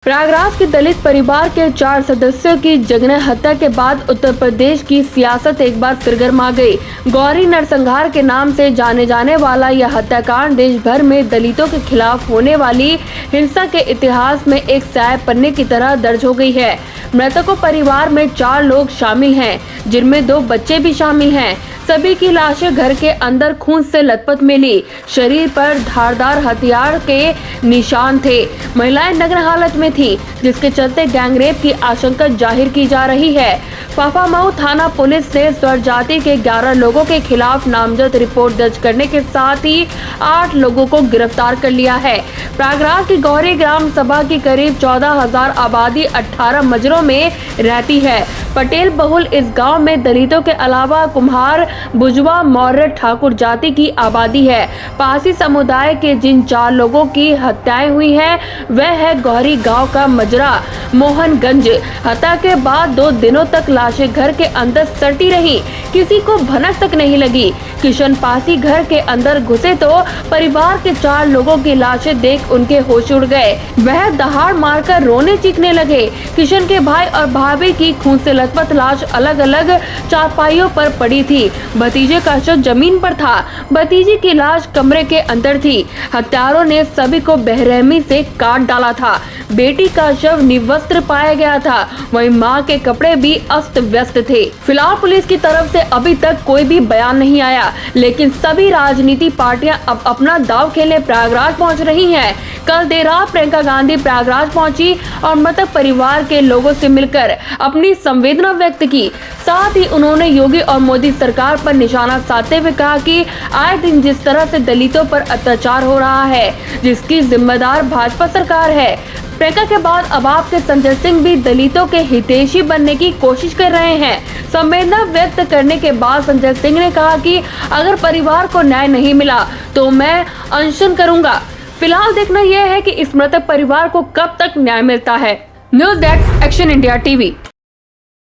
प्रयागराज के दलित परिवार के 4 सदस्यों की जघन्य हत्या के बाद उत्तर प्रदेश की सियासत एक बार फिर गर्मा गई। गौरी नरसंहार के नाम से जाने जाने वाला यह हत्याकांड देश भर में दलितों के खिलाफ होने वाली हिंसा के इतिहास में एक स्याह पन्ने की तरह दर्ज हो गई है। मृतकों परिवार में 4 लोग शामिल हैं, जिनमें 2 बच्चे भी शामिल हैं। सभी की लाशें घर के अंदर खून से लथपथ मिली। शरीर पर धारदार हथियार के निशान थे। महिलाएं नग्न हालत में थी, जिसके चलते गैंगरेप की आशंका जाहिर की जा रही है। फाफामऊ थाना पुलिस ने स्वर जाति के 11 लोगों के खिलाफ नामजद रिपोर्ट दर्ज करने के साथ ही 8 लोगों को गिरफ्तार कर लिया है। प्रयागराज की गौरी ग्राम सभा की करीब 14,000 आबादी 18 मजरों में रहती है। पटेल बहुल इस गांव में दलितों के अलावा कुम्हार, बुजवा, मौर्य, ठाकुर जाति की आबादी है। पासी समुदाय के जिन 4 लोगों की हत्याएं हुई हैं, वह है गौरी गांव का मजरा मोहनगंज। हत्या के बाद 2 दिनों तक लाशें घर के अंदर सड़ती रही, किसी को भनक तक नहीं लगी। किशन पासी घर के अंदर घुसे तो परिवार के 4 लोगों की लाशें देख उनके होश उड़ गए। वह दहाड़ मारकर रोने चीखने लगे। किशन के भाई और भाभी की खून से लथपथ लाश अलग अलग चारपाइयों पर पड़ी थी। भतीजे का शव जमीन पर था। भतीजी की लाश कमरे के अंदर थी। हत्यारों ने सभी को बेरहमी से काट डाला था। बेटी का शव निवस्त्र पाया गया था, वहीं मां के कपड़े भी अस्त व्यस्त थे। फिलहाल पुलिस की तरफ से अभी तक कोई भी बयान नहीं आया, लेकिन सभी राजनीति पार्टियां अब अपना दांव खेलने प्रयागराज पहुंच रही हैं। कल देर रात प्रियंका गांधी प्रयागराज पहुंची और मृतक परिवार के लोगों से मिलकर अपनी संवेदना व्यक्त की। साथ ही उन्होंने योगी और मोदी सरकार पर निशाना साधते हुए कहा कि आए दिन जिस तरह से दलितों पर अत्याचार हो रहा है, जिसकी जिम्मेदार भाजपा सरकार है। प्रियंका के बाद अब आपके संजय सिंह भी दलितों के हितैषी बनने की कोशिश कर रहे हैं। संवेदना व्यक्त करने के बाद संजय सिंह ने कहा कि अगर परिवार को न्याय नहीं मिला तो मैं अनशन करूंगा। फिलहाल देखना यह है कि इस मृतक परिवार को कब तक न्याय मिलता है। News desk, action India TV.